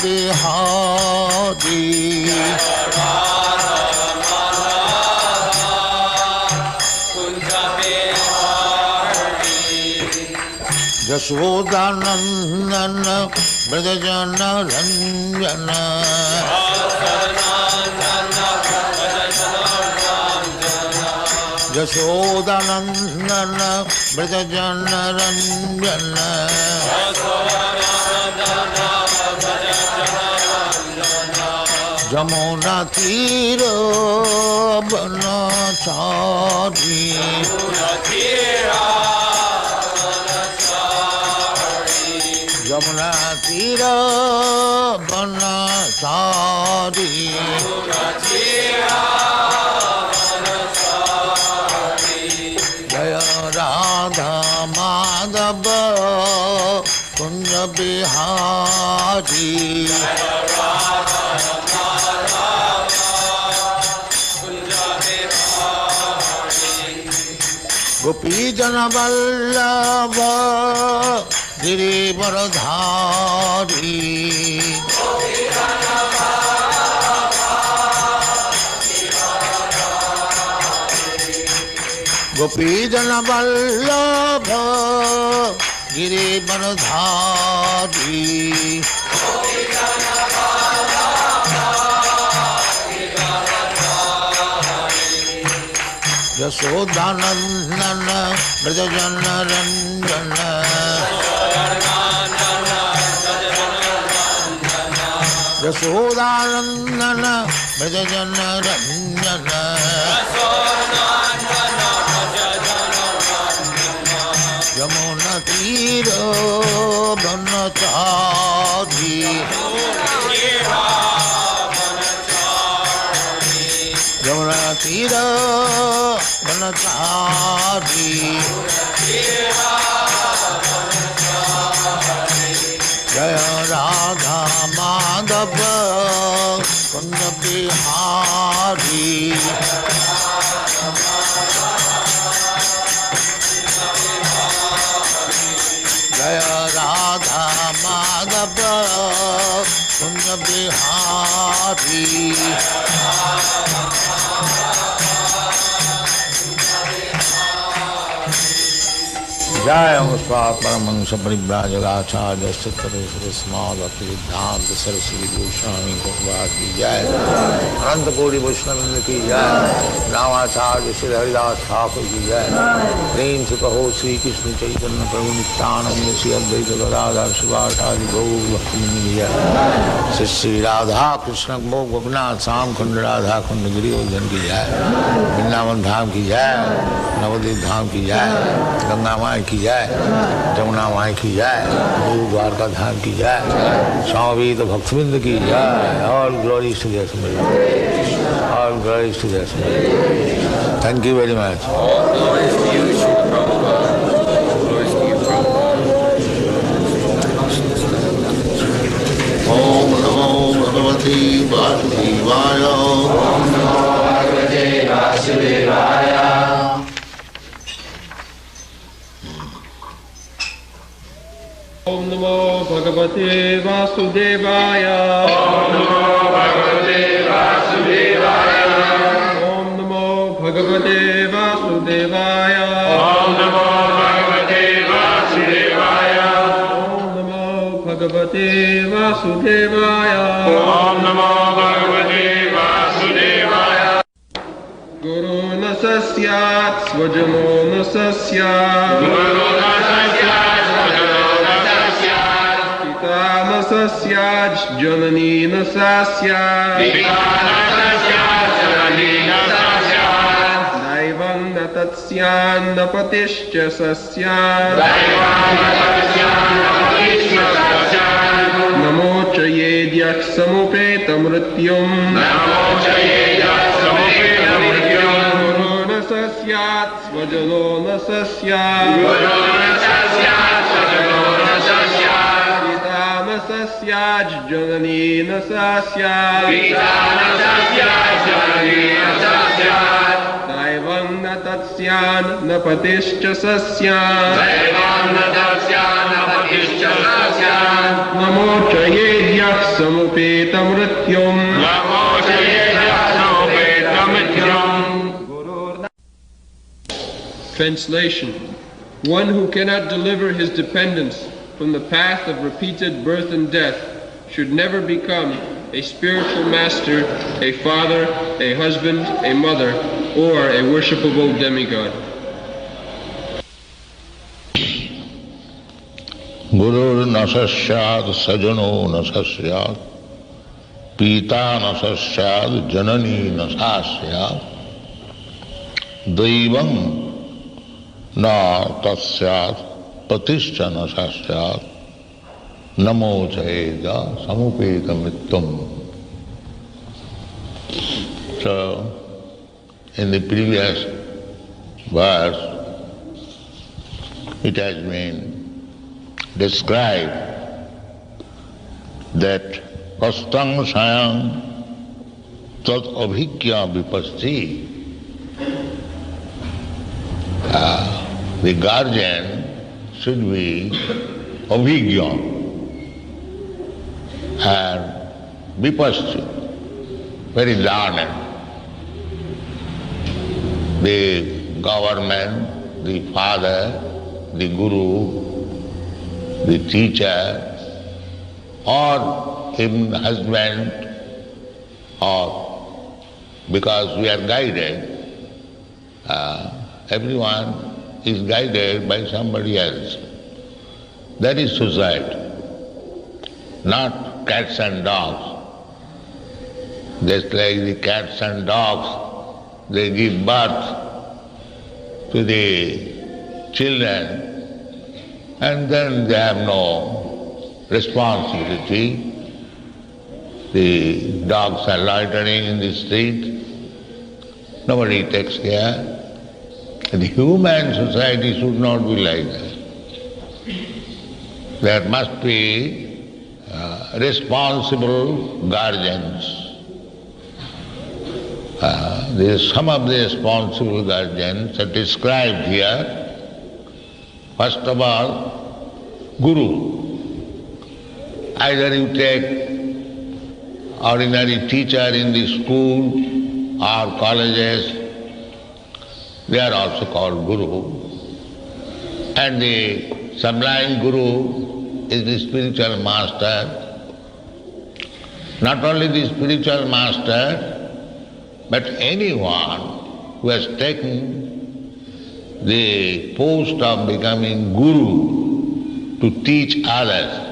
बिहारी यशोदानंदन ब्रजजन रंजन यशोदानंदन ब्रजजन रंजन जमुना तीर बनचारी जमुना तीर बनचारी जय राधा माधव कुंज बिहारी गोपी जन वल्लभ गिरिवरधारी गोपी जन वल्लभ गिरिवरधारी यशोदानंदन ब्रजजन रंजन यशोदानंदन ब्रजजन रंजन यमुना तीर बनचारी यमुना तीर बनचारी जय राधा माधव कुंज बिहारी जय राधा माधव कुंज बिहारी जय परमहंस परिव्राजकाचार्य सिद्धांत सरस्वती गोस्वामी भगवान की जय। अनंत कोटि वैष्णव की जय। रामाचार्य श्री हरिदास ठाकुर की जय। प्रेम से कहो श्री कृष्ण चैतन्य प्रभु नित्यानंद श्री अद्वैत गदाधर शिवाचार्य गौर भक्ति की जय। श्री श्री राधा कृष्ण गोपनाथ श्याम कुंड राधा कुंड गिरिवर्धन की जय। वृंदावन धाम की जय। नवदीप धाम की जय। गंगा माई की जय। जमुना माई की जय। गुरु द्वारका धाम की जय। स्वामी तो भक्तविंद की जय। और ग्लोरी टू देयर स्मिल। और glory to their smile. Thank you very much. ओम नमो भगवते वासुदेवाय। ओम नमो भगवते वासुदेवाय। ओम नमो भगवते वासुदेवाय। ओम नमो भगवते वासुदेवाय। ओम नमो भगवते वासुदेवाय। ओम नमो भगवते वासुदेवाय। ओम नमो भगवते वासुदेवाय। ओम नमो भगवते वासुदेवाय। गुरु न सस्यात् स्वजनो न सस्यात्। गुरु न सस्यात् स्वजनो न सस्यात्। पिता न सस्यात् जननी न सस्यात्। पिता न सस्यात् जननी न सस्यात्। दैवं न तत्स्यान्न पतिश्च सस्यात्। दैवं न तत्स्यान्न पतिश्च सस्यात्। नमो च येद्यः समुपेत मृत्युम्। नमो च येद्यः समुपेत मृत्युम्। गुरो न सस्यात् स्वजनो न सस्यात्। गुरो न सस्यात् स्वजनो न सस्यात्। पिता न सस्यात् जननी न सस्यात्। पिता न सस्यात् जननी न सस्यात्। दैवं न तत्स्यान् न पतिश्च सस्यात्। दैवं न तस्यान्न पतिश्च सस्यात्। नमो च येद्यः samupeta mrityum. Translation. One who cannot deliver his dependents from the path of repeated birth and death should never become a spiritual master, a father, a husband, a mother, or a worshipable demigod. Guru nasasyad sajano nasasyad pita nasasyad janani nasasyad daivam na tasyad patischa nasasyad namo chayeda samupeta mrityum. So, in the previous verse, it has been described that pastang sayang tad abhikya vipasti. The guardian should be abhigya and vipasti, very learned. The government, the father, the guru, the teacher, or even husband, or because we are guided, everyone is guided by somebody else. That is society, not cats and dogs. Just like the cats and dogs, they give birth to the children, and then they have no responsibility. The dogs are loitering in the street, nobody takes care. The human society should not be like that. There must be responsible guardians. Some of the responsible guardians are described here. First of all, Guru. Either you take ordinary teacher in the school or colleges, they are also called Guru. And the sublime Guru is the spiritual master. Not only the spiritual master, but anyone who has taken the post of becoming Guru to teach others,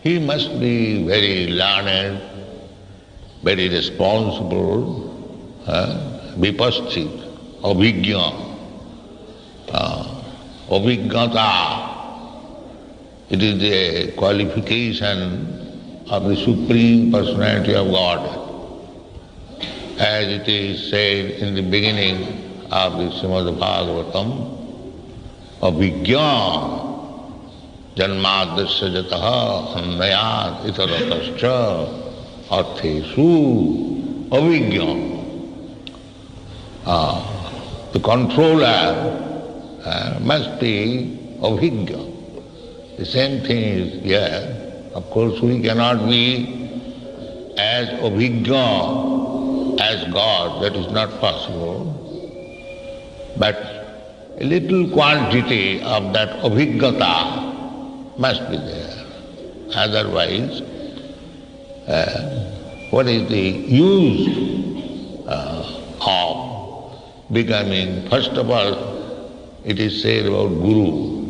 he must be very learned, very responsible, vipasti, abhigya, abhigyata. It is the qualification of the Supreme Personality of God. As it is said in the beginning of the Srimad Bhagavatam, abhigya janmadasya jataha annayat itaratascha arthesu abhigya. The controller must be abhigya. The same thing is here. Of course, we cannot be as abhigya as God, that is not possible. But a little quantity of that abhigyata must be there. Otherwise, what is the use of becoming? First of all, it is said about Guru.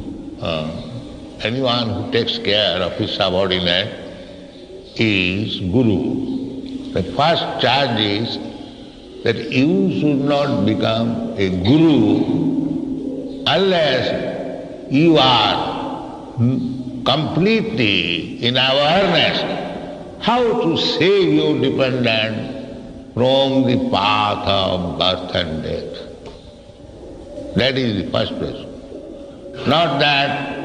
Anyone who takes care of his subordinate is Guru. The first charge is that you should not become a Guru unless you are completely in awareness how to save your dependent from the path of birth and death. That is the first question. Not that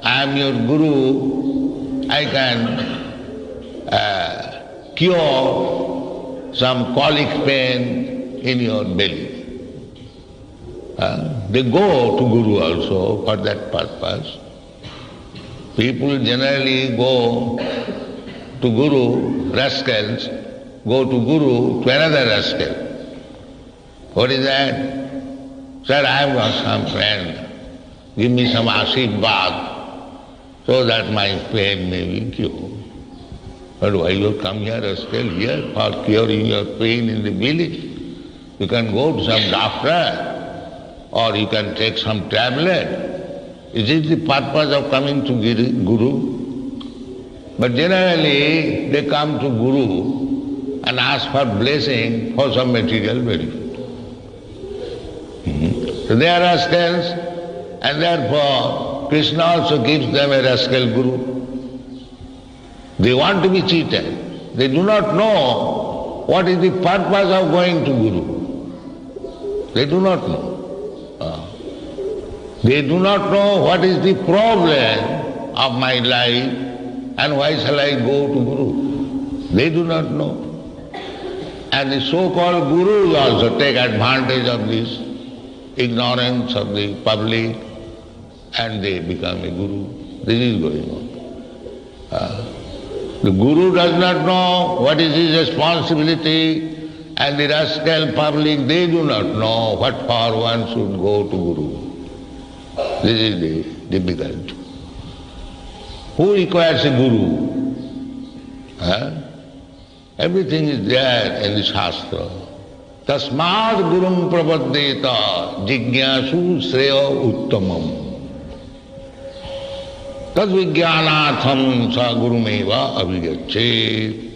I am your Guru, I can cure some colic pain in your belly. They go to Guru also for that purpose. People generally go to Guru, rascals, go to Guru to another rascal. What is that? Sir, I have got some friend. Give me some ashirvad so that my pain may be cured. But why you come here, rascal, here for curing your pain in the village? You can go to some doctor or you can take some tablet. Is it the purpose of coming to Guru? But generally they come to Guru and ask for blessing for some material benefit. So they are rascals, and therefore Krishna also gives them a rascal Guru. They want to be cheated. They do not know what is the purpose of going to Guru. They do not know. They do not know what is the problem of my life and why shall I go to Guru. They do not know. And the so-called Gurus also take advantage of this ignorance of the public and they become a Guru. This is going on. The Guru does not know what is his responsibility and the rascal public, they do not know what for one should go to Guru. This is the difficulty. Who requires a Guru? Everything is there in the Shastra. Tasmad Gurum Prapaddeta Jignasu Sreya Uttamam Tad Vijnanatham Sa Gurumeva Abhigachet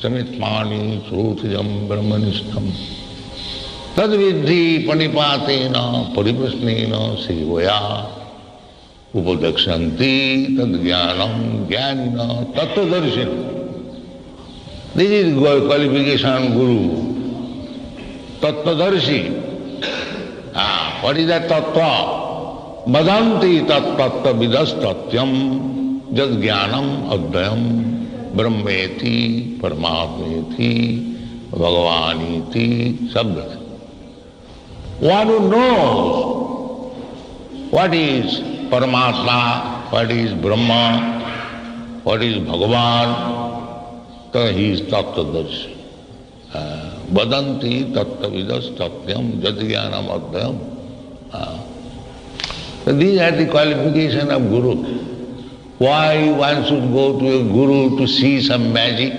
Samitmani Srutijam Brahmanistham Tad Vidhi Panipatena Pariprasnena Sevaya Upadakshanti Tad Jnanam Jnanina Tattvadarshina. This is qualification Guru. Tattvadarshi. What is that tattva? Vadanti tattva vidas tatyam jad jnanam adhyam brahmeti paramatmeti bhagavaniti sabdat. One who knows what is Paramatma, what is Brahma, what is Bhagavan, so he is tattvadarshi. Vadanti tattvavidas tatyam jadgyanam adhyam. So these are the qualifications of Guru. Why one should go to a Guru to see some magic?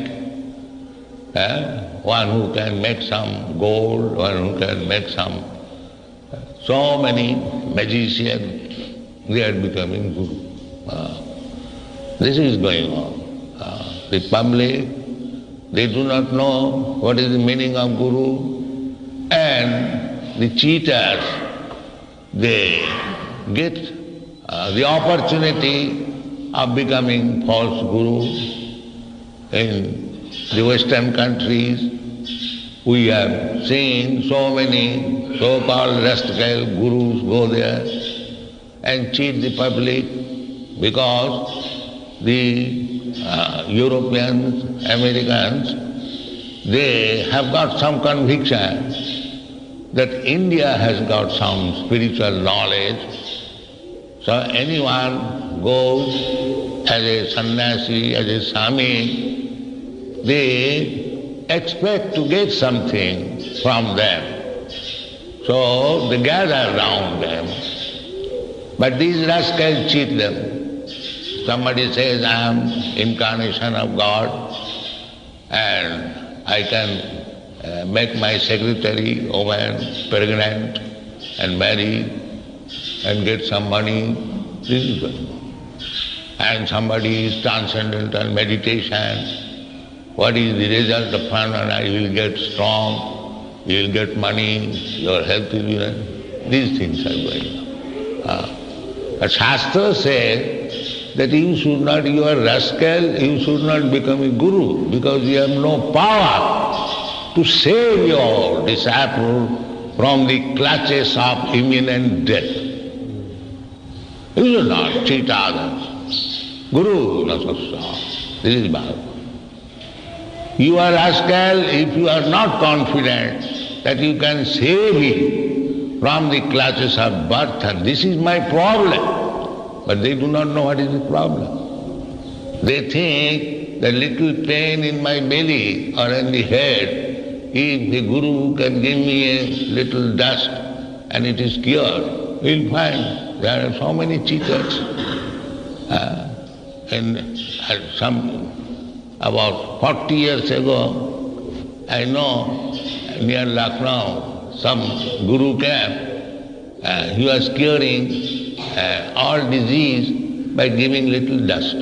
One who can make some gold, one who can make some... So many magicians, they are becoming Guru. This is going on. The public, they do not know what is the meaning of Guru, and the cheaters, they get the opportunity of becoming false gurus. In the Western countries, we have seen so many so-called rascal gurus go there and cheat the public because the Europeans, Americans, they have got some conviction that India has got some spiritual knowledge. So anyone goes as a sannyasi, as a sami, they expect to get something from them. So they gather round them. But these rascals cheat them. Somebody says, I am incarnation of God and I can make my secretary woman pregnant and marry and get some money. This is going on. And somebody is transcendental meditation. What is the result of phenomena? You will get strong, you will get money, your health will be... These things are going on. But Shastra says that you should not, you are rascal, you should not become a guru because you have no power to save your disciple from the clutches of imminent death. You should not cheat others. Guru nasasya. This is Bhagavatam. You are rascal if you are not confident that you can save him from the clutches of birth, and this is my problem. But they do not know what is the problem. They think the little pain in my belly or in the head, if the Guru can give me a little dust and it is cured, we'll find there are so many cheaters. About 40 years ago, I know near Lucknow, some Guru came, he was curing all disease by giving little dust.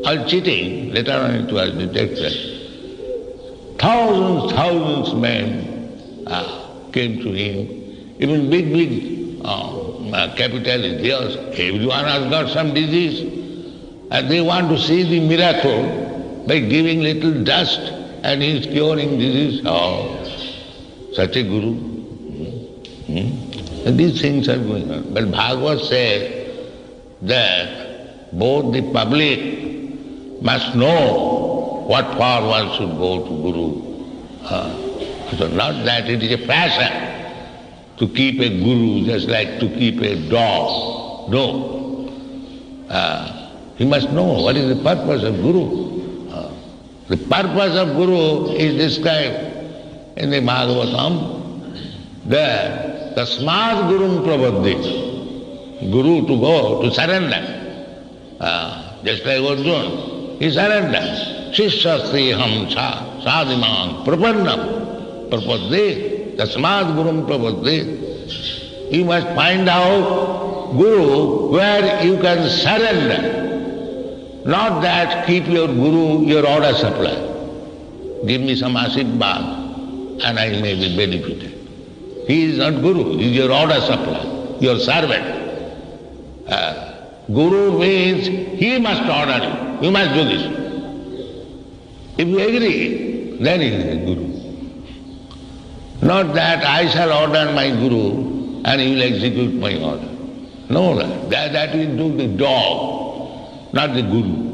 All cheating, later on it was detected. Thousands men came to him, even big capitalists, everyone has got some disease. And they want to see the miracle by giving little dust and he is curing disease. Oh, such a Guru. And these things are going on. But Bhagavad says that both the public must know what for one should go to Guru. So not that it is a fashion to keep a Guru just like to keep a dog. No. He must know what is the purpose of Guru. The purpose of Guru is described in the Bhagavatam that Tasmad Gurum Prabhati. Guru to go, to surrender. Just like Arjuna, he surrendered. Shishyastriham sadhiman prapannam prapati Tasmad Gurum Prabhati. You must find out Guru where you can surrender. Not that keep your Guru your order supply. Give me some Ashirvad and I may be benefited. He is not Guru, he is your order supply, your servant. Guru means he must order you, you must do this. If you agree, then he is a Guru. Not that I shall order my Guru and he will execute my order. No, that will do the dog, not the Guru.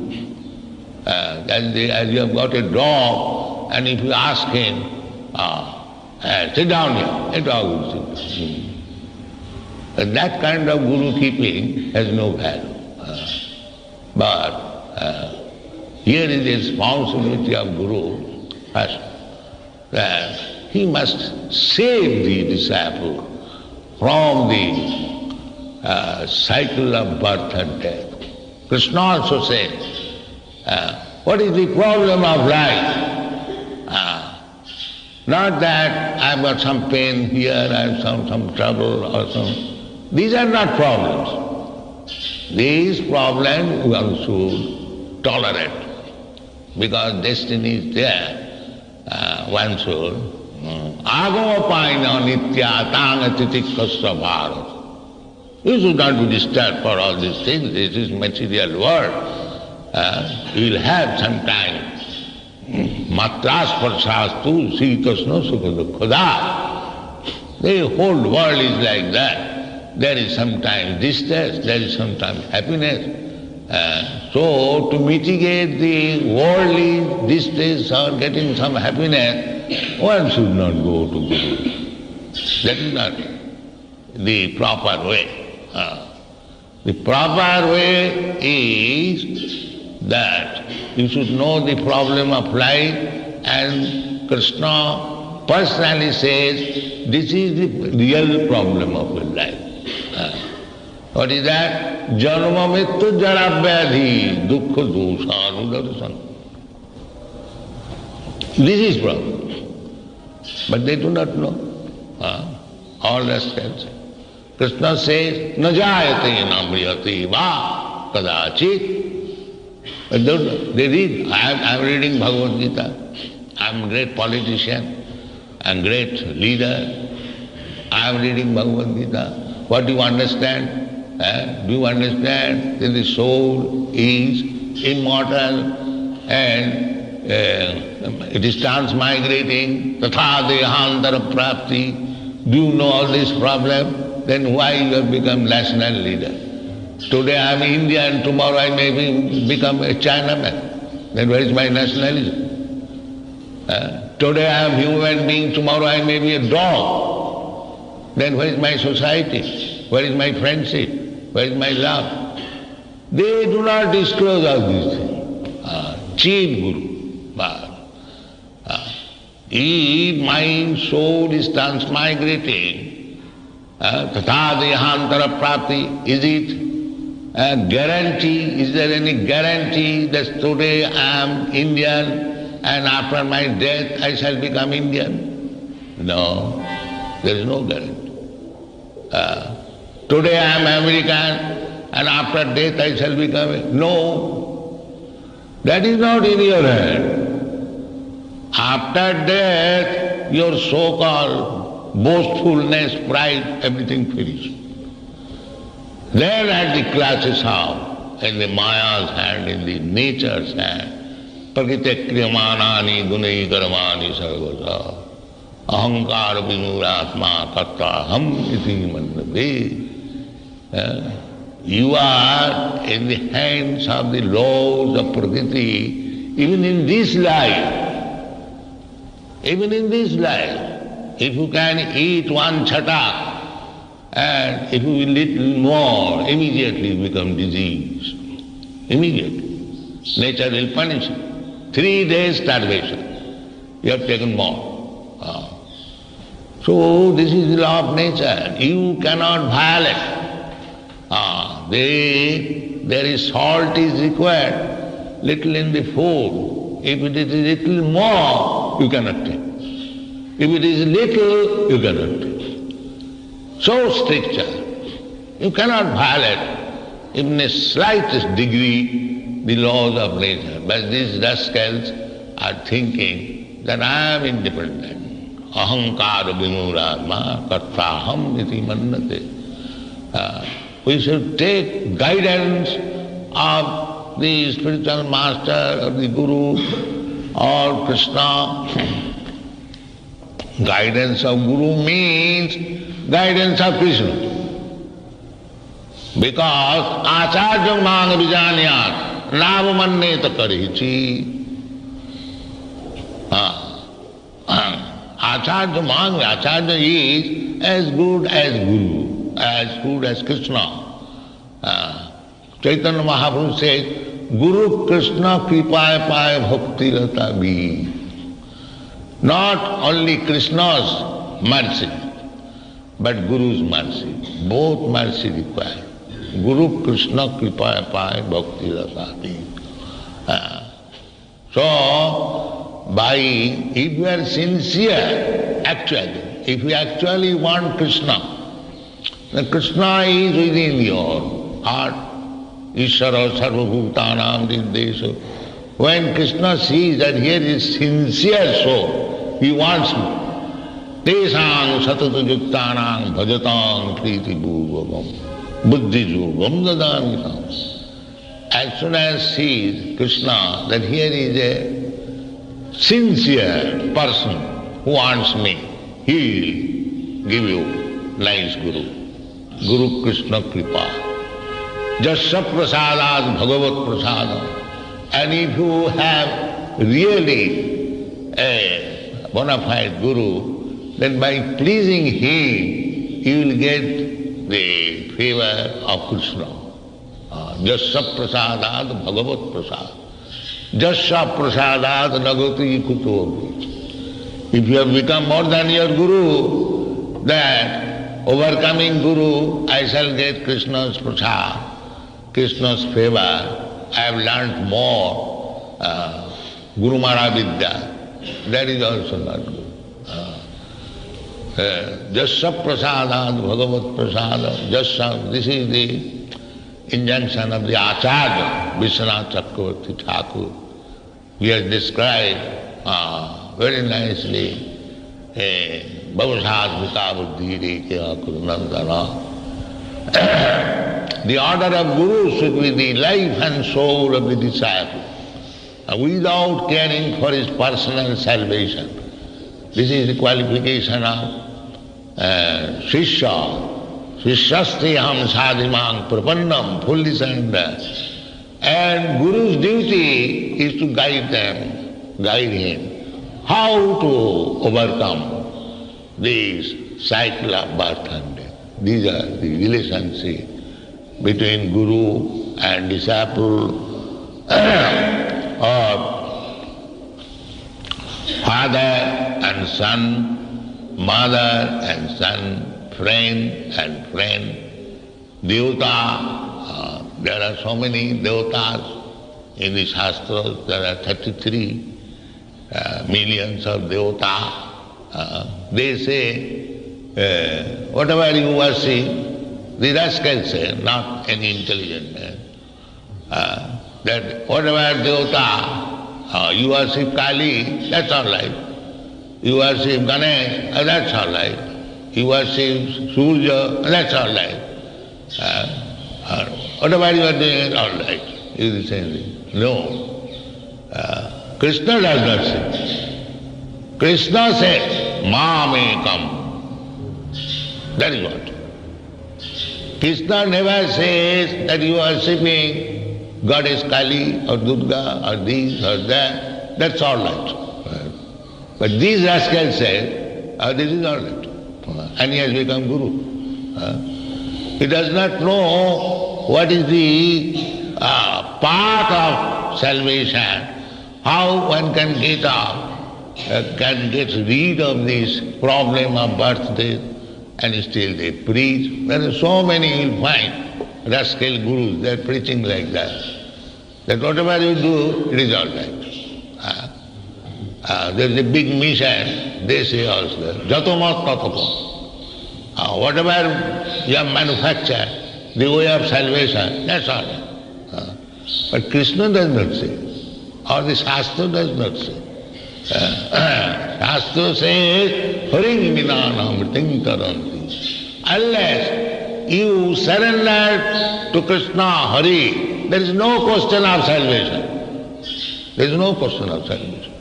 As you have got a dog, and if you ask him, sit down here, a dog will sit down. But that kind of Guru keeping has no value. But here is the responsibility of Guru, first, that he must save the disciple from the cycle of birth and death. Krishna also said, what is the problem of life? Not that I've got some pain here, I have some trouble or some... These are not problems. These problems one should tolerate because destiny is there. One should agamapaina nitya tanga titikasya bharat. You should not be disturbed for all these things. This is material world. You will have some time. Matras parsastu sitasno sukha. The whole world is like that. There is sometimes distress, there is sometimes happiness. So to mitigate the worldly distress or getting some happiness, one should not go to Guru. That is not the proper way. The proper way is that you should know the problem of life, and Krishna personally says this is the real problem of your life. What is that? Janma mittu jara vyadhi dukkha dosha anudarsana. This is problem. But they do not know. All rascals. Krishna says, na jayate na mriyate va kadachit. But they read. I am reading Bhagavad Gita. I am a great politician and great leader. I am reading Bhagavad Gita. What do you understand? Do you understand that the soul is immortal and it is transmigrating, tatha dehantara prapti? Do you know all this problem? Then why you have become national leader? Today I am Indian, tomorrow I may become a Chinaman. Then where is my nationalism? Today I am human being, tomorrow I may be a dog. Then where is my society? Where is my friendship? Where is my love? They do not disclose all these things. chief guru. But if my soul is transmigrating, tatha dehantara prapti, is it a guarantee? Is there any guarantee that today I am Indian and after my death I shall become Indian? No, there is no guarantee. Today I am American and after death I shall become... No, that is not in your hand. After death, your so-called boastfulness, pride, everything finished. Then at the classes how, in the Maya's hand, in the nature's hand, prakriti kriyamanani gunai karamani sarvata ahankara vimuratma karta ham iti mannave. You are in the hands of the laws of prakriti, even in this life. Even in this life, if you can eat one chata, and if you will eat more, immediately you become diseased. Immediately. Nature will punish you. 3 days starvation. You have taken more. So this is the law of nature. You cannot violate. There is salt is required, little in the food. If it is little more, you cannot take. If it is little, you cannot take. So stricture. You cannot violate, even a slightest degree, the laws of nature. But these rascals are thinking that I am independent. Ahankara vimuratma kartaham iti mannate. We should take guidance of the spiritual master or the guru or Krishna. Guidance of guru means guidance of Krishna. Because acharya mang vijanyat navamanneta karichi. Acharya is as good as guru, as good as Krishna. Chaitanya Mahaprabhu says, Guru Krishna kripaya paya bhakti rata bhi. Not only Krishna's mercy, but Guru's mercy. Both mercy required. Guru Krishna kripaya paya bhakti rata bhi. So, if you are sincere, actually, if you actually want Krishna, then Krishna is within your heart. Ishvara sarvabhutanam nirdesha. When Krishna sees that here is sincere soul, he wants me. Tesang satata yuktanam bhajatam priti bhuvagam buddhi jugam dadamitam. As soon as sees Krishna that here is a sincere person who wants me, he will give you nice Guru. Guru Krishna Kripa. Jasya prasadat bhagavat prasadam. And if you have really a bona fide Guru, then by pleasing him, you will get the favor of Krishna. Jasya prasadat bhagavat prasadam. Jasya prasadat nagati kuto. If you have become more than your Guru, then overcoming Guru, I shall get Krishna's prasad, Krishna's favor. I have learnt more Guru Mara Vidya. That is also not good. Jasya prasadat bhagavat prasadam. Jasya, this is the injunction of the Acharya, Vishwanath Chakravarti Thakur. He has described very nicely Bhavasad Vikabuddhi Rekya Kurunandana. The order of Guru should be the life and soul of the disciple, without caring for his personal salvation. This is the qualification of Shishya. Shishyasti ham sadhimang prapannam, fully surrender. And Guru's duty is to guide them, guide him, how to overcome this cycle of birth and death. These are the relationships between Guru and disciple or father and son, mother and son, friend and friend, devata. There are so many devatas in the Shastras. There are 33 millions of devata. They say, whatever you worship, the rascals say, not any intelligent man, that whatever devata, you worship Kali, that's all right. You worship Ganesh, that's all right. You worship Surya, that's all right. Whatever you are doing, all right. Is the same thing. No. Krishna does not say. Krishna says, Mamekam. That is what. Krishna never says that you are worshipping Goddess Kali or Durga or this or that. That's all right. But these rascals say, this is all right. And he has become Guru. He does not know what is the path of salvation, how one can get up, can get rid of this problem of birth, death, and still they preach. There are so many you'll find rascal gurus, they are preaching like that. That whatever you do, it is all right. There is a big mission, they say also, Jatomat Tatapo. Whatever you have manufactured, the way of salvation, that's all right. But Krishna does not say, or the Shastra does not say. Shastra says, Haring Vinanamritim Taranti. Unless you surrender to Krishna, Hari, there is no question of salvation. There is no question of salvation.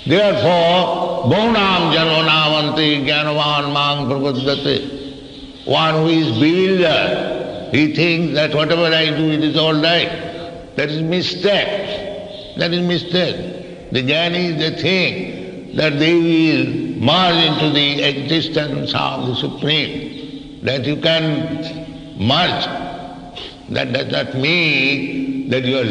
Therefore, Bhaunam Janonam Gyanavan Mang Prapadyate. One who is bewildered, he thinks that whatever I do, it is all right. That is mistake. That is mistake. The jnani is the thing that they will merge into the existence of the Supreme. That you can merge. That does not mean that you are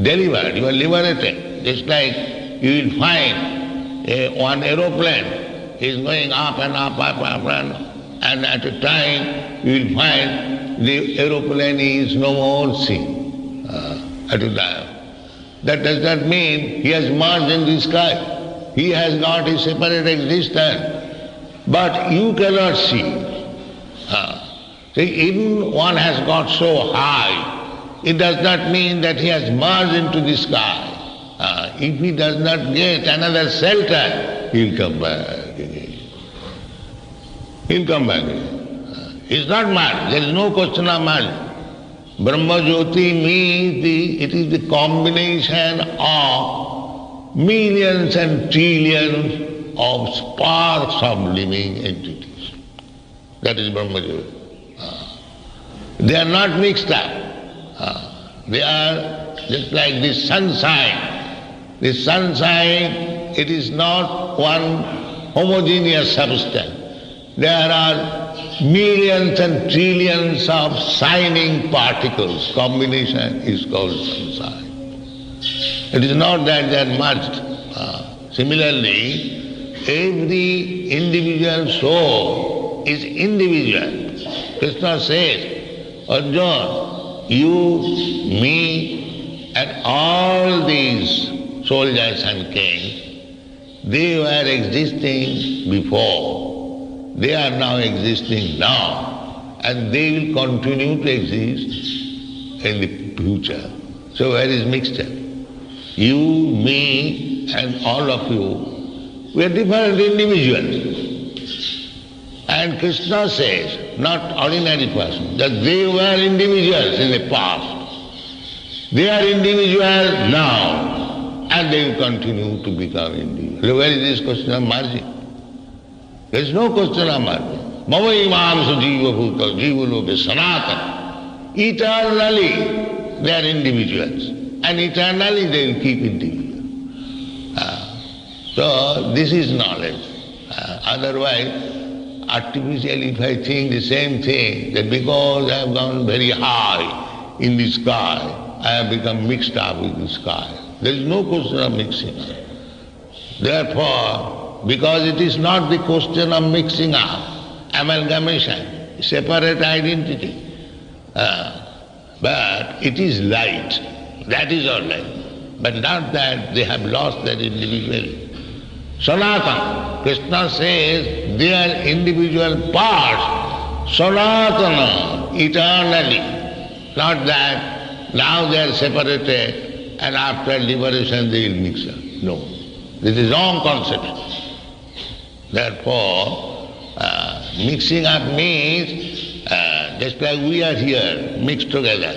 delivered, you are liberated. Just like you will find one aeroplane is going up and up, and at a time you will find the aeroplane is no more seen at a time. That does not mean he has merged in the sky. He has got a separate existence, but you cannot see. See, even one has got so high, it does not mean that he has merged into the sky. If he does not get another shelter, he will come back again. He will come back again. It's not merged. There is no question of merging. Brahma Jyoti means it is the combination of millions and trillions of sparks of living entities. That is Brahma Jyoti. They are not mixed up. They are just like the sunshine. The sunshine, it is not one homogeneous substance. There are millions and trillions of shining particles. Combination is called sunshine. It is not that they are merged. Similarly, every individual soul is individual. Krishna says, Arjuna, you, me, and all these soldiers and kings, they were existing before. They are now existing now, and they will continue to exist in the future. So where is mixture? You, me, and all of you, we are different individuals. And Krishna says, not ordinary person, that they were individuals in the past. They are individuals now, and they will continue to become individuals. So where is this question of margin? There is no question of margin. Mama imamsu jiva bhuta, jiva loke sanatana. Eternally they are individuals, and eternally they will keep individuals. So this is knowledge. Otherwise, artificially if I think the same thing, that because I have gone very high in the sky, I have become mixed up with the sky. There is no question of mixing up. Therefore, because it is not the question of mixing up, amalgamation, separate identity, but it is light. That is all right. But not that they have lost that individuality. Sanatana, Krishna says they are individual parts, Sanatana, eternally. Not that now they are separated and after liberation they will mix up. No. This is wrong concept. Therefore, mixing up means just like we are here, mixed together.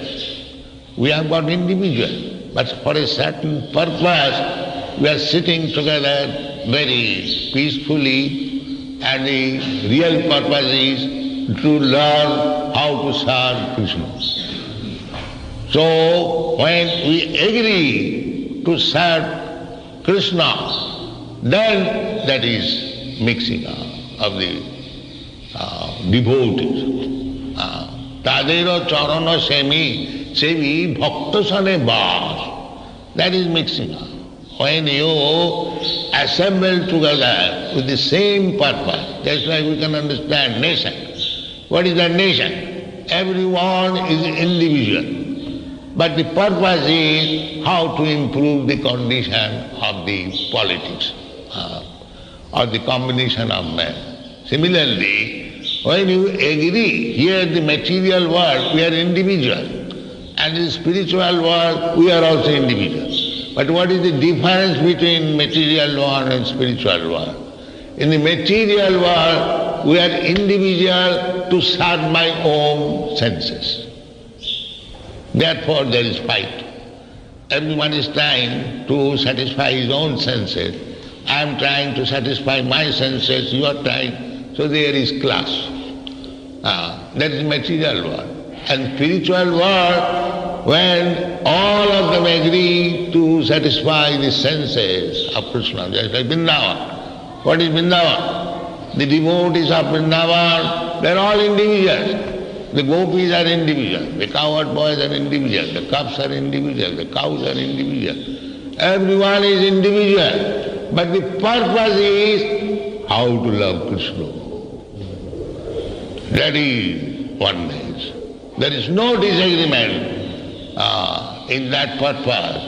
We have got individual, but for a certain purpose we are sitting together very peacefully, and the real purpose is to learn how to serve Krishna. So when we agree to serve Krishna, then that is mixing up of the devotees. Tadero charana sevi bhakta sane bas. That is mixing up. When you assemble together with the same purpose, just like we can understand nation. What is that nation? Everyone is individual. But the purpose is how to improve the condition of the politics or the combination of men. Similarly, when you agree, here in the material world we are individual, and in the spiritual world we are also individuals. But what is the difference between material world and spiritual world? In the material world, we are individual to serve my own senses. Therefore there is fight. Everyone is trying to satisfy his own senses. I am trying to satisfy my senses, you are trying, so there is clash. That is material world. And spiritual world, when all of them agree to satisfy the senses of Krishna, just like Vrindavan. What is Vrindavan? The devotees of Vrindavan, they are all individuals. The gopis are individual, the cowherd boys are individual, the cubs are individual, the cows are individual. Everyone is individual. But the purpose is how to love Krishna. That is oneness. There is no disagreement in that purpose.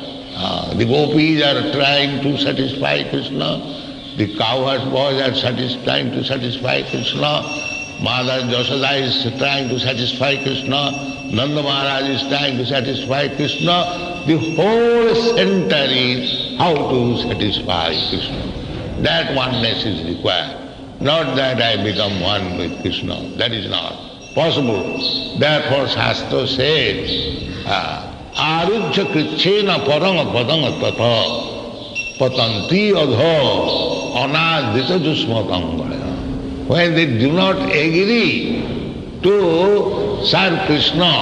The gopis are trying to satisfy Krishna, the cowherd boys are trying to satisfy Krishna, Mother Yashoda is trying to satisfy Krishna, Nanda Maharaj is trying to satisfy Krishna. The whole center is how to satisfy Krishna. That oneness is required. Not that I become one with Krishna. That is not possible. Therefore Shastra says, Arujya krichena paranga padanga tata patanti adho anadita jusmatangaya. When they do not agree to serve Krishna,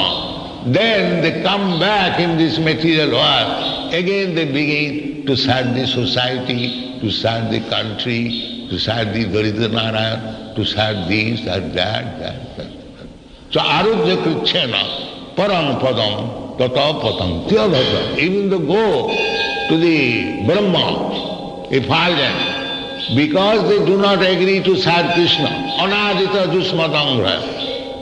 then they come back in this material world. Again they begin to serve the society, to serve the country, to serve the Daridra Narayan, to serve this, that. So arujya krichena param padam tata patanti adho. Even they go to the Brahma, effulgent, because they do not agree to serve Krishna, anadita jusmatangra,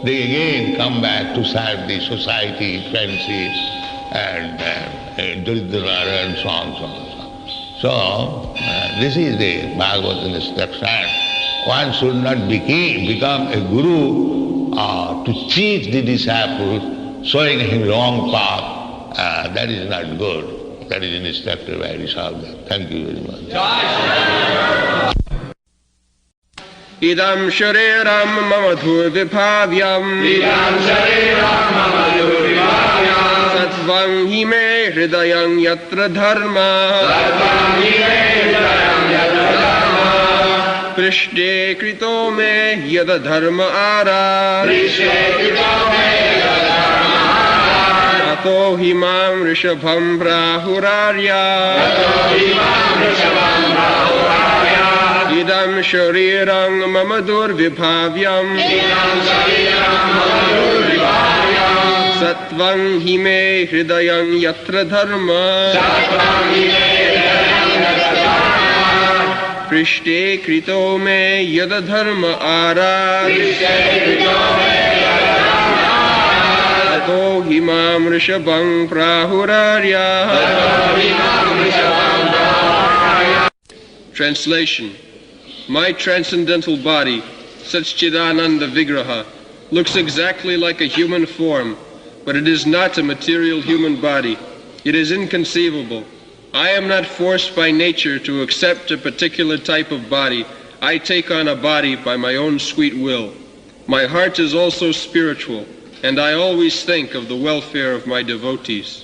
they again come back to serve the society, friendship, and Daridra and so on. So, this is the Bhagavatam instruction. One should not become a guru to cheat the disciple, showing him wrong path. That is not good. That is instructed by Rishabha. Thank you very much. Idam shariram mama dhurvibhavyam Sattvam hi me hridayam yatra dharma Prishde krito me yada dharma ara Ato himam rishabham brahurarya Idam shariram mama durvibhavyam Sattvam hi me hridayam yatra dharma Prishte krito me yada dharma ara Tato himam rishabham prahurarya. Translation. My transcendental body, Satchidananda Vigraha, looks exactly like a human form, but it is not a material human body. It is inconceivable. I am not forced by nature to accept a particular type of body. I take on a body by my own sweet will. My heart is also spiritual, and I always think of the welfare of my devotees.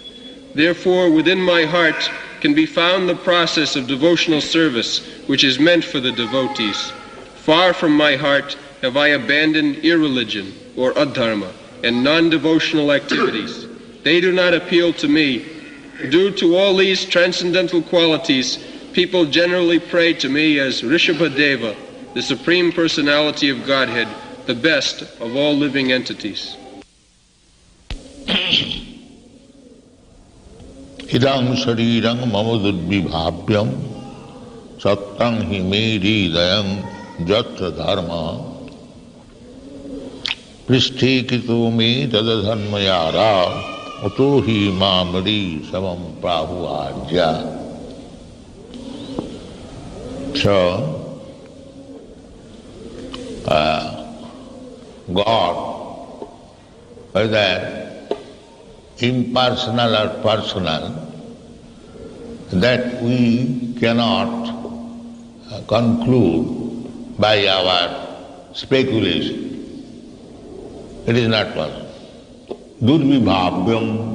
Therefore, within my heart can be found the process of devotional service, which is meant for the devotees. Far from my heart have I abandoned irreligion, or adharma, and non-devotional activities. They do not appeal to me. Due to all these transcendental qualities, people generally pray to me as Rishabhadeva, the Supreme Personality of Godhead, the best of all living entities. Idam sharirang mamududvibhavyam sattang hi me hridayam jatra dharma prishthi kito me tadadharmayara ato hi mamari samam prahu ajya. So, God, whether impersonal or personal, that we cannot conclude by our speculation. It is not possible. Dudvibhavyam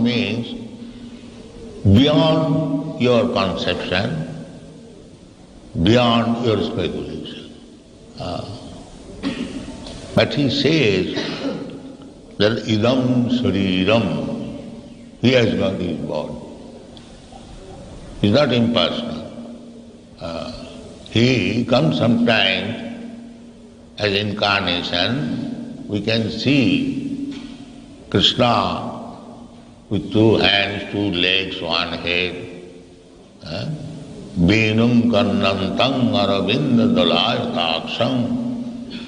means beyond your conception, beyond your speculation. But he says that idam shariram, he has got his body. He is not impersonal. He comes sometimes as incarnation. We can see Krishna with two hands, two legs, one head. Veenum karnantam aravinda dalayaksham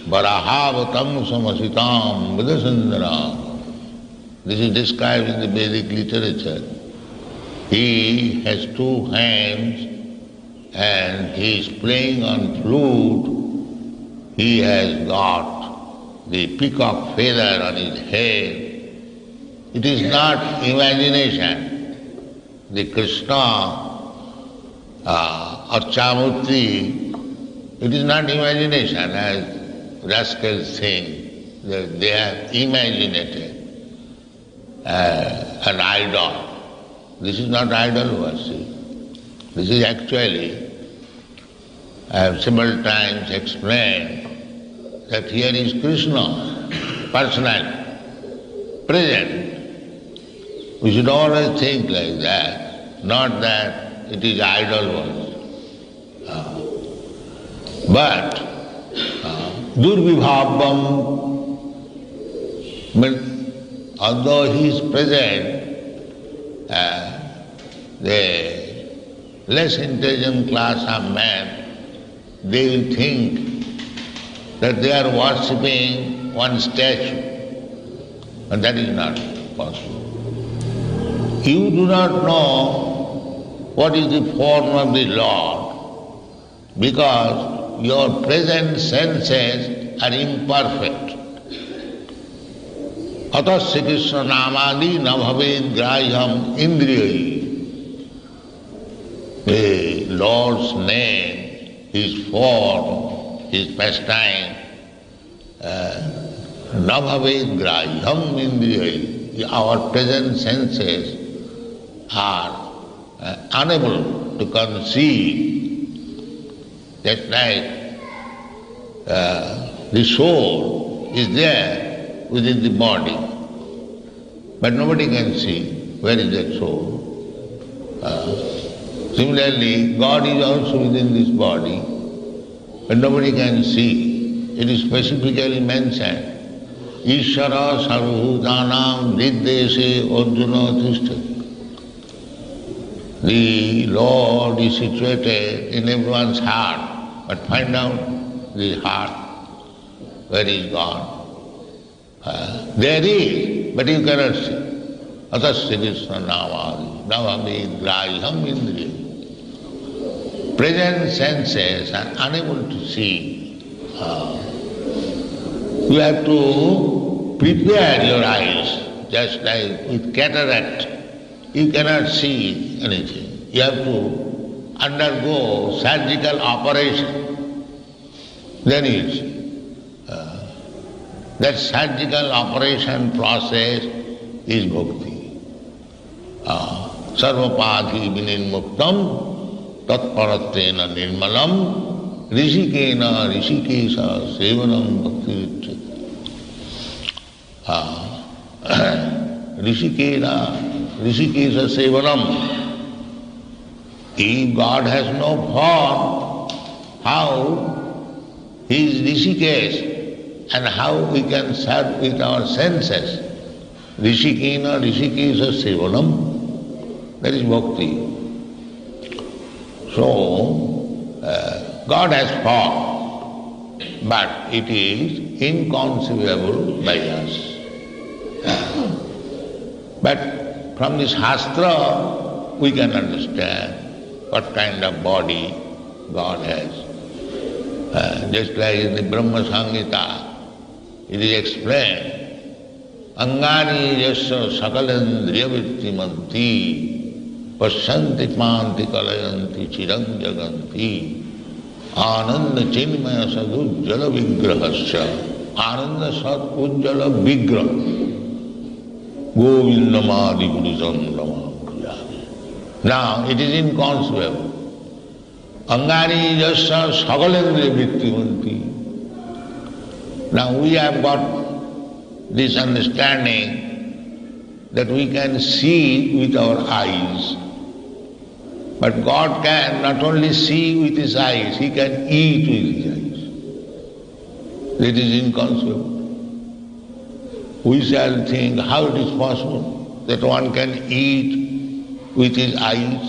varahavatam samasitam vidasandara. This is described in the Vedic literature. He has two hands and he is playing on flute. He has got the peacock feather on his head. It is not imagination. The Krishna or Chamutri, it is not imagination as rascals think. They have imaginated an idol. This is not idol worship. This is actually, I have several times explained that here is Krishna, personal, present. We should always think like that, not that it is idol worship. But Durvibhavam, although he is present, the less intelligent class of men, they will think that they are worshipping one statue, and that is not possible. You do not know what is the form of the Lord because your present senses are imperfect. Atasya Krishna namadi na bhaved graham indriyai. The Lord's name, His form, His pastime, na bhaved graham indriyai. Our present senses are unable to conceive. Just like the soul is there within the body, but nobody can see where is that soul. Similarly, God is also within this body, but nobody can see. It is specifically mentioned Ishvara sarvabhutanam diddeshe Arjuna tishthati. The Lord is situated in everyone's heart, but find out the heart, where is God? There is, but you cannot see. Atasya Krishna navadi, navami graham indriya. Present senses are unable to see. You have to prepare your eyes, just like with cataract. You cannot see anything. You have to undergo surgical operation. Then you see. That surgical operation process is bhakti. Sarvapadhi vinirmuktam tatparatena nirmalam rishikena rishikesha sevanam bhakti rishikesha sevanam. If God has no form, how he is Rishikesh? And how we can serve with our senses. Rishikena rishikesha sevanam. That is bhakti. So, God has form, but it is inconceivable by us. But from this Shastra, we can understand what kind of body God has. Just like in the Brahma Samhita, it is explained, Angani yasya sakalendriya vittimanti pasyanti panti kalayanti chirang jaganti ananda chinmaya sadujjala vigrahasya ananda sad ujjala vigraha govindamadi gurusandama. Now it is inconceivable. Angani yasya sakalendriya vittimanti. Now we have got this understanding that we can see with our eyes, but God can not only see with his eyes, he can eat with his eyes. That is inconceivable. We shall think how it is possible that one can eat with his eyes.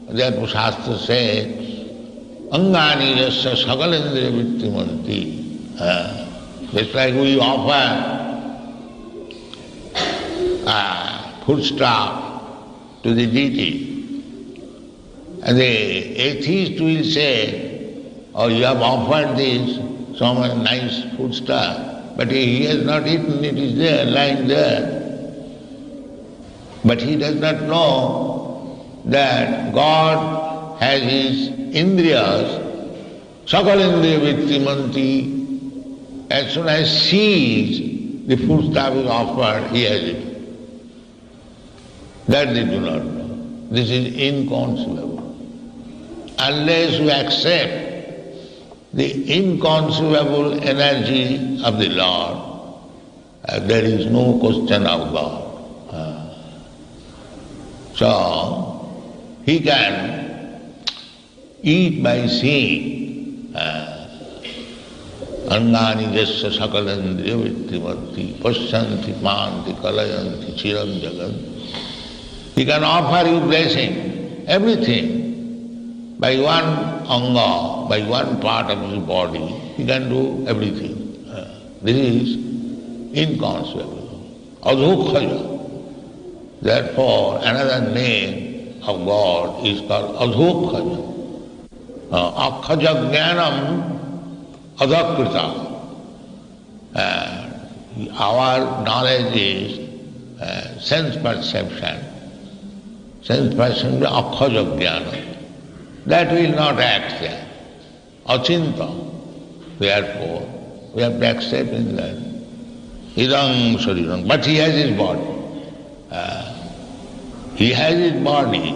Therefore Shastra says, Angani yasya sakalendriya vittimanti. Just like we offer foodstuff to the deity, and the atheist will say, oh, you have offered this, some nice foodstuff, but he has not eaten, it is there, lying there. But he does not know that God has his indriyas, sakalendriya vittimanti. As soon as sees the foodstuff is offered, he has it. That they do not know. This is inconceivable. Unless we accept the inconceivable energy of the Lord, there is no question of God. So, he can eat by seeing. Angani jasya sakalendriya vittimanti pasyanti panti kalayanti chiram jagat. He can offer you blessing, everything. By one anga, by one part of his body, he can do everything. This is inconceivable. Adhokhaja. Therefore, another name of God is called Adhokhaja. Akhaja jnanam adhakrita. Our knowledge is sense perception. Sense perception is akhaja jnana. That will not act there. Achinta. Therefore, we have to accept in that. Idam sharirang. But he has his body. He has his body.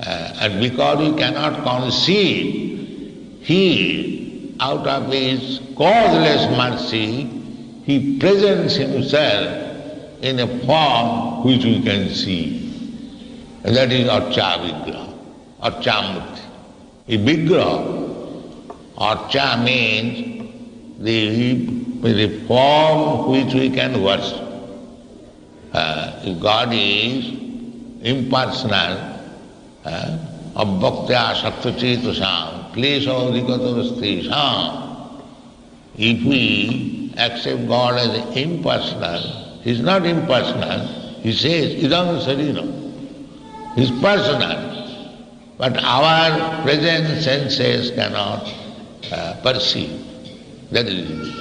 And because he cannot conceive, he, out of his causeless mercy, he presents himself in a form which we can see. And that is Archa Vigraha, Archa Murti. A Vigraha, Archa means the with the form which we can worship. If God is impersonal, abhaktya saktachetasam, klesha adhikatarastesam. If we accept God as impersonal, He is not impersonal. He says, idam sariram. He is personal. But our present senses cannot perceive. That is it.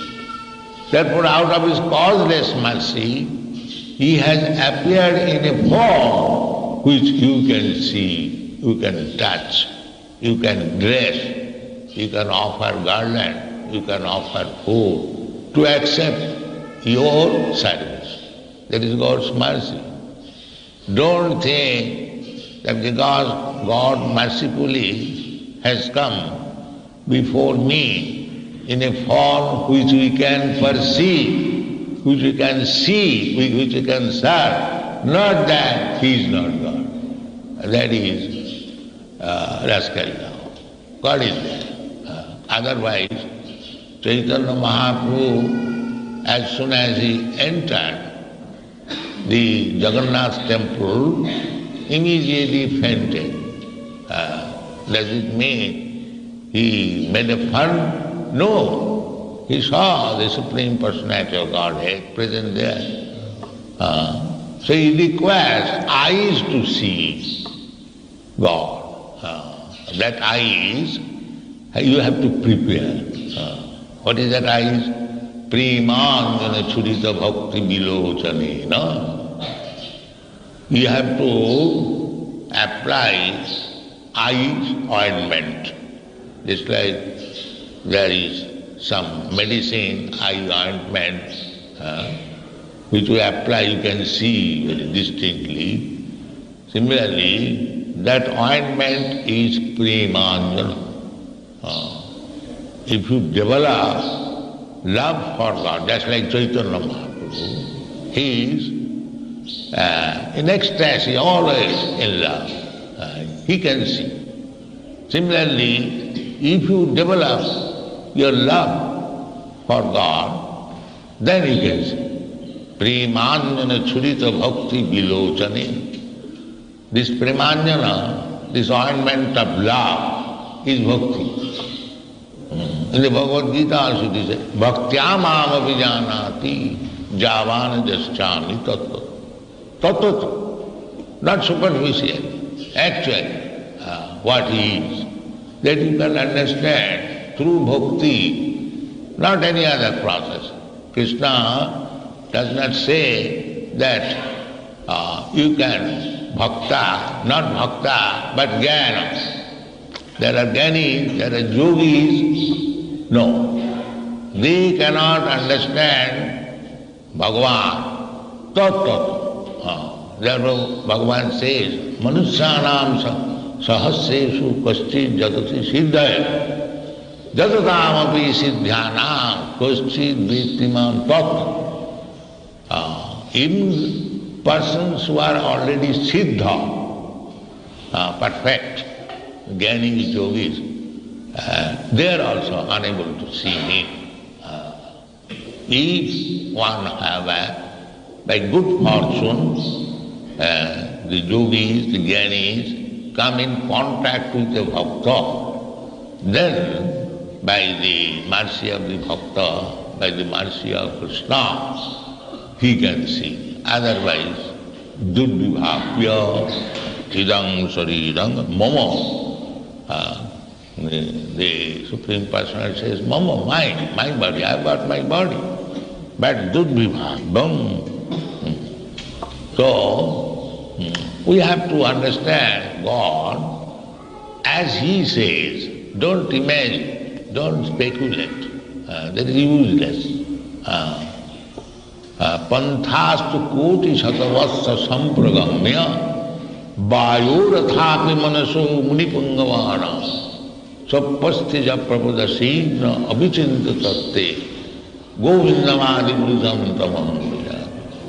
Therefore, out of His causeless mercy, He has appeared in a form which you can see, you can touch, you can dress, you can offer garland, you can offer food to accept your service. That is God's mercy. Don't think that because God mercifully has come before me in a form which we can perceive, which we can see, which we can serve, not that He is not God. That is rascal now. God is there. Otherwise, Chaitanya Mahaprabhu, as soon as he entered the Jagannath temple, immediately fainted. Does it mean he made a fun? No. He saw the Supreme Personality of Godhead present there. So he requires eyes to see God. That eyes, you have to prepare. What is that eyes? Premanjana churita bhakti bilochane. No? You have to apply eyes ointment. Just like there is some medicine, eye ointment, which we apply, you can see very distinctly. Similarly, that ointment is premanjana. If you develop love for God, just like Chaitanya Mahaprabhu, he is in ecstasy, always in love. He can see. Similarly, if you develop your love for God, then you can see. Premanjana churita bhakti bilochane. This premanjana, this ointment of love, is bhakti. In the Bhagavad Gita also it is bhaktya mam avijanati javana jaschami tattva. Tattva, not superficial, actually what he is. That you can understand through bhakti, not any other process. Krishna does not say that you can bhakta, not bhakta, but jnana. There are jnanis, there are yogis. No. They cannot understand Bhagavan. Therefore Bhagavan says, Manusyanam sahasreshu kaschid jatati siddhaya jatatam api siddhyanam kaschid vittimam tat. Even persons who are already siddha, perfect, jnanis, yogis, they are also unable to see me. If one have by good fortune, the yogis, the jnanis come in contact with the bhakta, then by the mercy of the bhakta, by the mercy of Krishna, he can see. Otherwise, duddhivapya idam sarirang mama. The Supreme Personality says, mama, my body, I've got my body. But duddhivapam. So, we have to understand God as He says. Don't imagine, don't speculate. That is useless. Panthastu koti satavassa sampragamya vayorathapi manaso munipangavana sappastija prabodasina abhichinta tatte govindamadi brudam tamam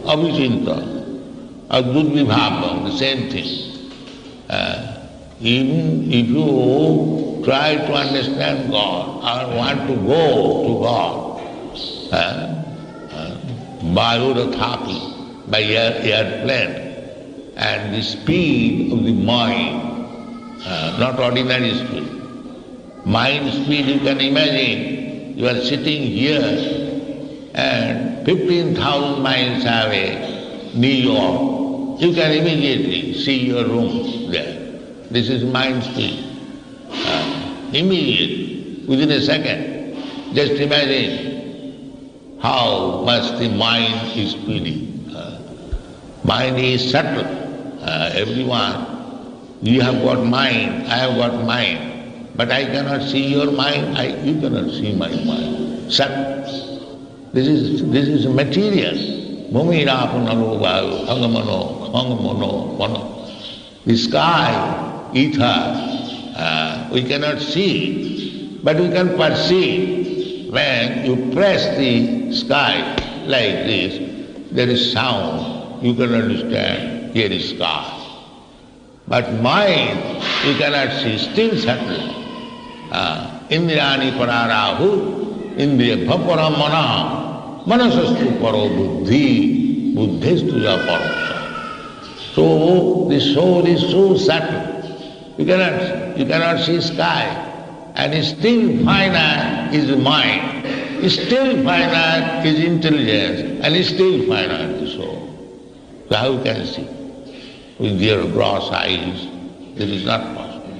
abhichinta adudvibhavam, the same thing. Even if you try to understand God or want to go to God, Vayorathapi, by airplane, and the speed of the mind, not ordinary speed. Mind speed, you can imagine, you are sitting here and 15,000 miles away, New York, you can immediately see your room there. This is mind speed. Immediately, within a second. Just imagine how much the mind is speedy. Mind is subtle. Everyone, you have got mind, I have got mind, but I cannot see your mind, you cannot see my mind. Subtle. This is material. Bhumira punaro vayu, hangamano, hangamano, mano. The sky, ether, we cannot see, but we can perceive. When you press the sky like this, there is sound, you can understand, here is sky. But mind, you cannot see, still subtle. Indrani pararahu, indriya bhaparamana, manasastu paro buddhi, buddhistu ja parasa. So the soul is so subtle. You cannot see sky, and still finite is mind, still finite is intelligence, and still finite is soul. So how you can see? With your gross eyes, this is not possible.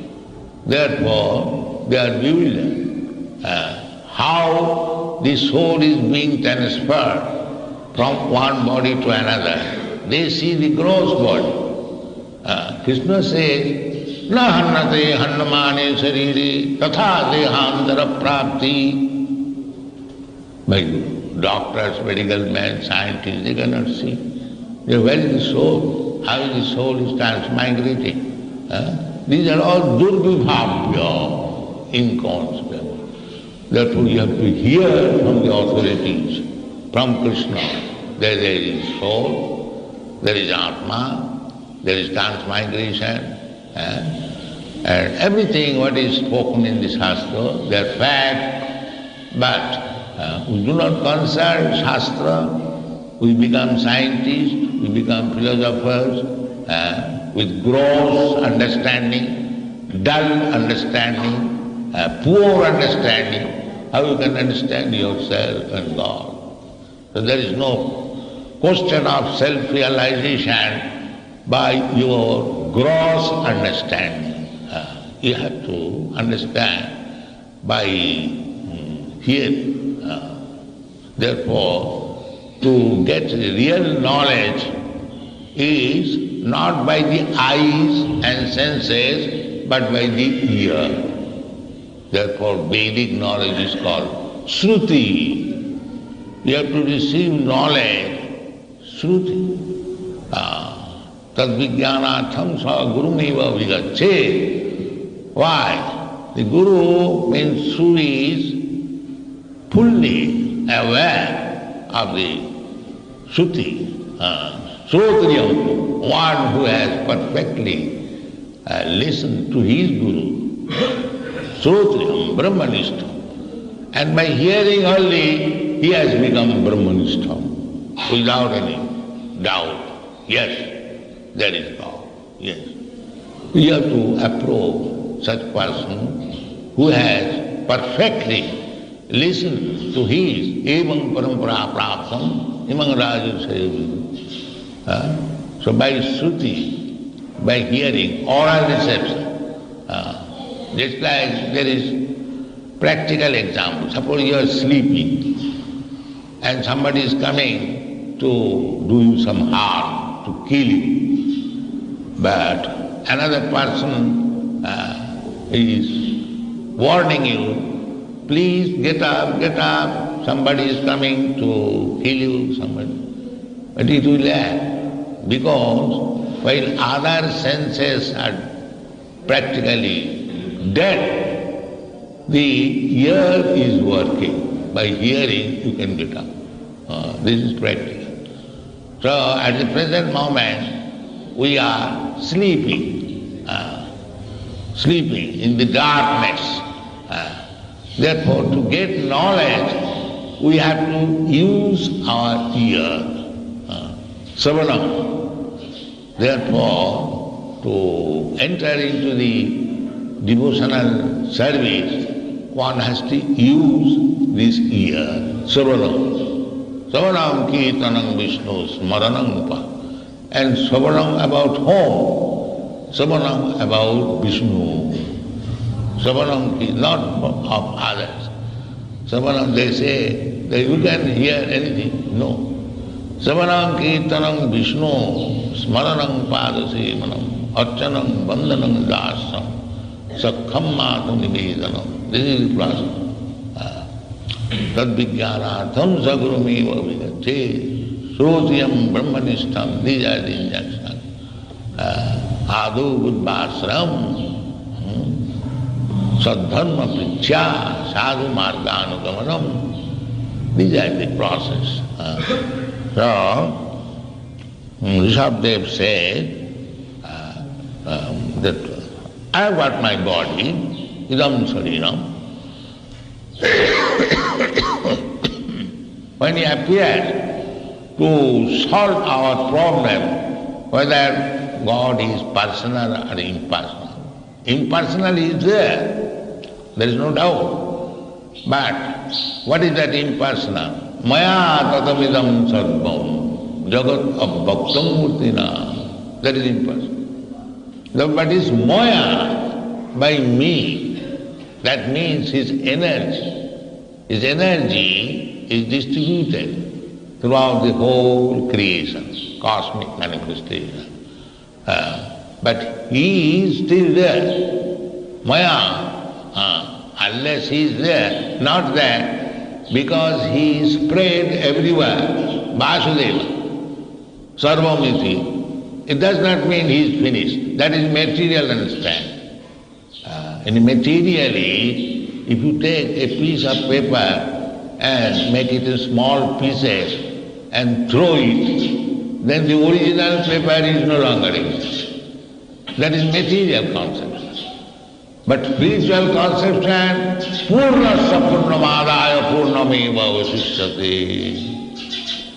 Therefore, they are bewildered. How the soul is being transferred from one body to another. They see the gross body. Krishna says, na hannate hannamane sarire tatha dehantara prapti. By doctors, medical men, scientists, they cannot see. Where is the soul? How the soul is transmigrating? These are all durbivabhya, inconceivable. Therefore you have to hear from the authorities, from Krishna, that there is soul, there is Atma, there is transmigration, and everything what is spoken in the Shastra, they are fact, but we do not consult Shastra, we become scientists, we become philosophers with gross understanding, dull understanding, poor understanding. How you can understand yourself and God? So there is no question of self-realization by your gross understanding. You have to understand by hearing. Therefore, to get real knowledge is not by the eyes and senses, but by the ear. Therefore, Vedic knowledge is called Shruti. You have to receive knowledge, Shruti. Tad vijnanatham sa gurumeva vigacche. Why? The Guru means who is fully aware of the Shruti. Srotriyam, one who has perfectly listened to his Guru. Srotriyam, Brahmanishtam. And by hearing only, he has become Brahmanishtam, without any doubt. Yes, there is God. Yes. We have to approach such person who has perfectly listened to his evam parampara praptam imang rajasaya. So by Shruti, by hearing, oral reception, just like there is practical example. Suppose you are sleeping and somebody is coming to do you some harm, to kill you. But another person is warning you, please get up, somebody is coming to kill you, somebody. But it will lack, because while other senses are practically dead, the ear is working. By hearing, you can get up. This is practical. So at the present moment, we are sleeping in the darkness. Therefore, to get knowledge, we have to use our ear, Savanam. Therefore, to enter into the devotional service, one has to use this ear, Savanam. Savanam Kirtanam Vishnu Smaranam Pa. And Savanam about whom? Savanam about Vishnu. Savanam is not of others. Savanam, they say that you can hear anything. No. Savanam Kirtanam Vishnu Smaranam Padasevanam Archanam Vandanam Dasam Sakham Matam Nivedanam. This is the process. Tad Vijnanatham Sagurumeva Vigache Srotiyam Brahmanishtam. These are the injunctions. Adu Buddhasram Sadharma Prichya Sadhu Marganugamanam. These are the process. So, Rishabdev said that I have got my body, idam sarinam. When he appeared to solve our problem, whether God is personal or impersonal. Impersonal is there is no doubt. But what is that impersonal? Maya tatamidam sarvam jagat abhaktam murtina. That is impersonal. But is Maya by me. That means his energy. His energy is distributed throughout the whole creation, cosmic manifestation. But he is still there. Maya, unless he is there, not there, because he is spread everywhere. Vasudeva, Sarvamiti. It does not mean he is finished. That is material understanding. And materially, if you take a piece of paper and make it in small pieces and throw it, then the original paper is no longer exists. That is material concept. But spiritual conception, Purnasya Purnamadaya Purnameva Vasishyate.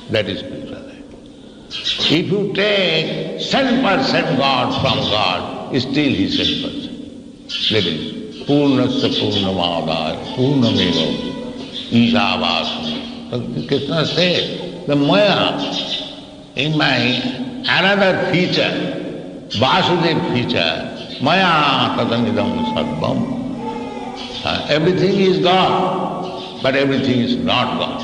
That is spiritual life. If you take 10% God from God, still he is 10%. That is Purnasya Purnamadaya Purnameva Ishavasana. Krishna said, the Maya in my another feature, Vasudev feature, Maya tatanidam sarvam. Everything is God, but everything is not God.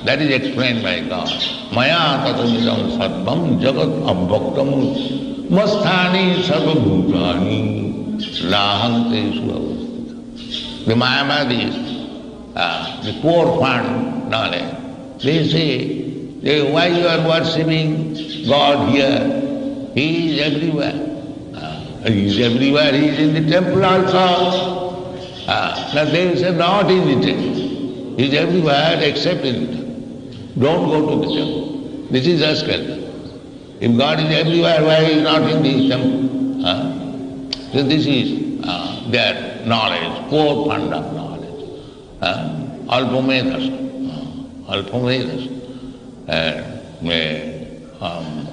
That is explained by God. Maya tatanidam sarvam jagat abhaktam masthani sarvabhutani lahanteshu avastita. The Mayavadis, the poor fund knowledge, they say, why you are worshipping God here? He is everywhere. He is everywhere, he is in the temple also. Now they say not in the temple. He is everywhere except in the temple. Don't go to the temple. This is asking. If God is everywhere, why he is not in the temple? So this is their knowledge, poor fund of knowledge. Alpamedas. Alpamedas.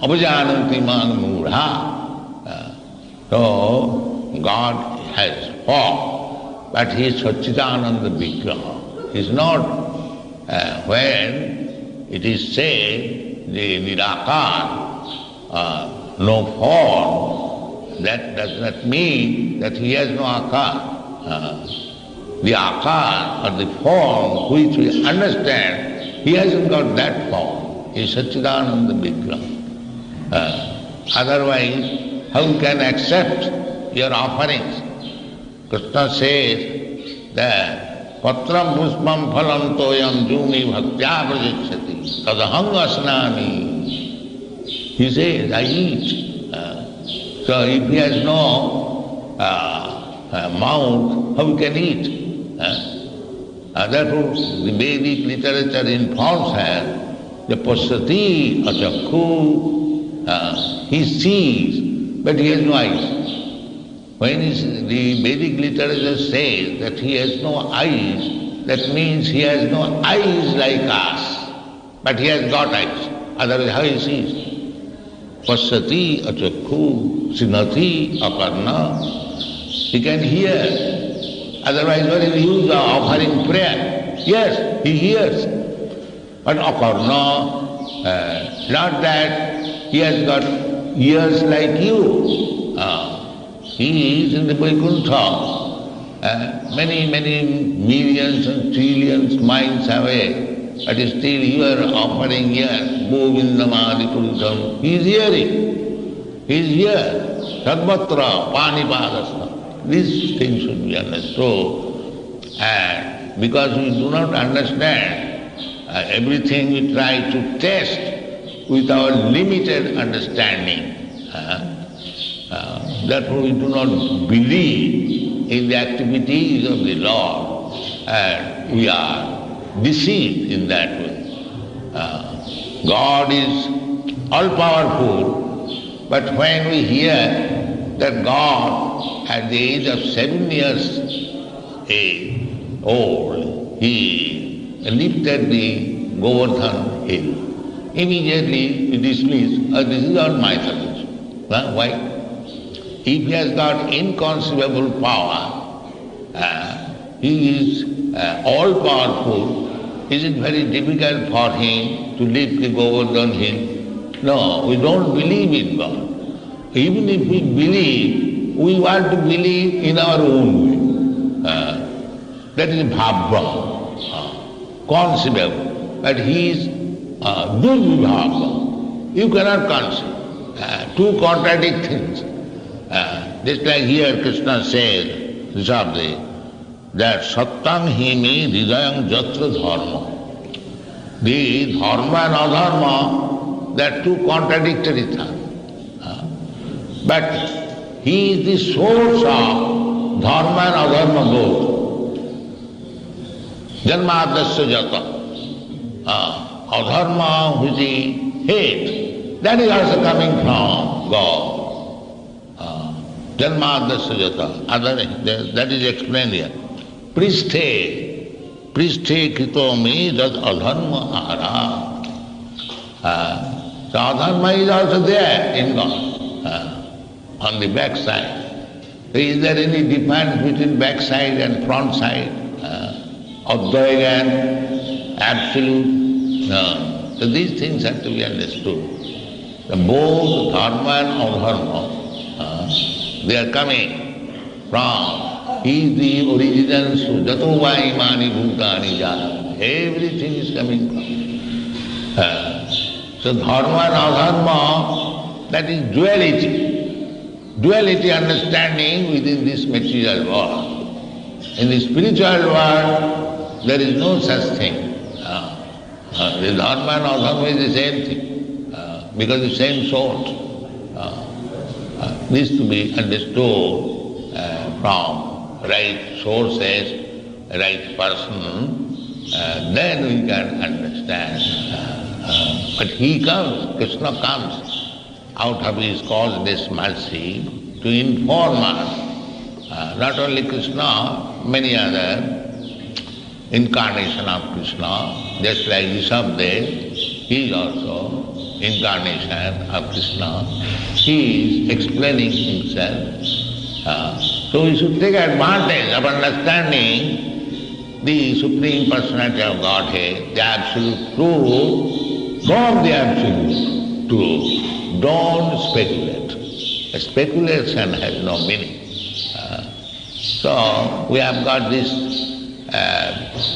Abhajananti man mudha. So, God has form, but he is Satchidananda Vigraha. He is not, when it is said, the Nirakar, no form, that does not mean that he has no akar. The akar or the form which we understand, he hasn't got that form. He is Satchidananda Vigraha. Otherwise, how you can accept your offerings? Krishna says that Patram puspam phalam toyam jumi bhaktya prajikshati tadaham asnami. He says, I eat. So if he has no mouth, how he can eat? Therefore the Vedic literature informs her, the pasati achakhu, he sees, but he has no eyes. When the Vedic literature says that he has no eyes, That means he has no eyes like us, but he has got eyes. Otherwise how he sees? Pasyati achakhu sinati akarna. He can hear. Otherwise what is the use of offering prayer? Yes, he hears. But akarna, not that he has got ears like you. He is in the Vaikuntha. Many millions and trillions miles away, but still you are offering here, Govindamadi Purusham. He is hearing. He is here. Sarvatra, Panipadasta. These things should be understood. And because we do not understand, everything we try to test with our limited understanding. Therefore we do not believe in the activities of the Lord, and we are deceived in that way. God is all-powerful, but when we hear that God, at the age of 7 years old, he lifted the Govardhan hill, immediately we dismiss, this is all mythology. Why? If he has got inconceivable power, he is all-powerful, is it very difficult for him to lift the Govardhan hill? No, we don't believe in God. Even if we believe, we want to believe in our own way. That is bhava, conceivable. But he is durbhava. You cannot conceive. Two contradict things. Just like here Krishna says, Rishabde, that sattang himi hridayam jatra dharma. The dharma and adharma, they are two contradictory things. But he is the source of dharma and adharma both. Janmadasya jata. Adharma, which is hate, that is also coming from God. Janmadasya jata. That is explained here. Pristhe krito me jad adharma ara. So adharma is also there in God, on the back side. So is there any difference between back side and front side? Advaita and absolute? No. So these things have to be understood. So both dharma and adharma, they are coming from, he is the original source. Jato va imani bhutani jana. Everything is coming from. So dharma and adharma, that is duality. Duality understanding within this material world. In the spiritual world, there is no such thing. The dharma and adharma is the same thing, because the same source. This to be understood from right sources, right person, then we can understand. But he comes, Krishna comes out of his causeless mercy to inform us. Not only Krishna, many other incarnation of Krishna, just like Rishabdev, he is also incarnation of Krishna. He is explaining himself. So we should take advantage of understanding the Supreme Personality of Godhead, the Absolute Truth, from the Absolute Truth. Don't speculate. Speculation has no meaning. So we have got this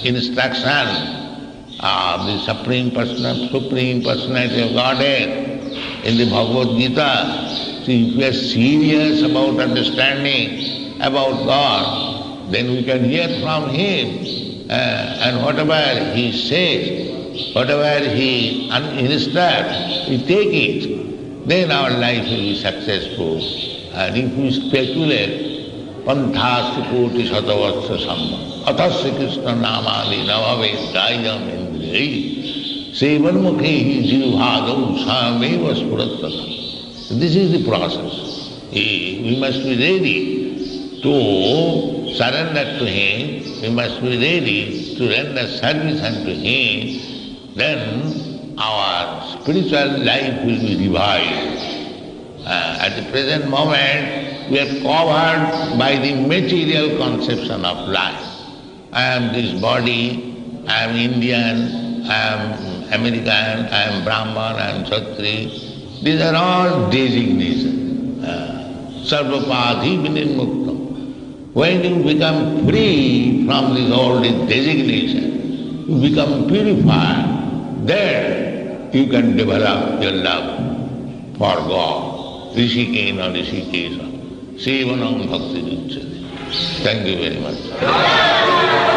instruction of the Supreme Personality of Godhead in the Bhagavad Gita. So if we are serious about understanding about God, then we can hear from Him, and whatever He says, whatever He instructs, we take it, then our life will be successful. And if we speculate, Panthasti koti satavatsa sambha, atasya Krishna namadi navave dayam indriyi, sevanmukhi jivhadau sameva spurattata. This is the process. We must be ready to surrender to Him, we must be ready to render service unto Him, then our spiritual life will be revived. At the present moment, we are covered by the material conception of life. I am this body, I am Indian, I am American, I am Brahman, I am Kshatri. These are all designations. Sarvapadhi vinirmuktam. When you become free from this all designation, you become purified, then you can develop your love for God. Rishikena Rishikesa. Sevanam Bhakti Ruchate. Thank you very much.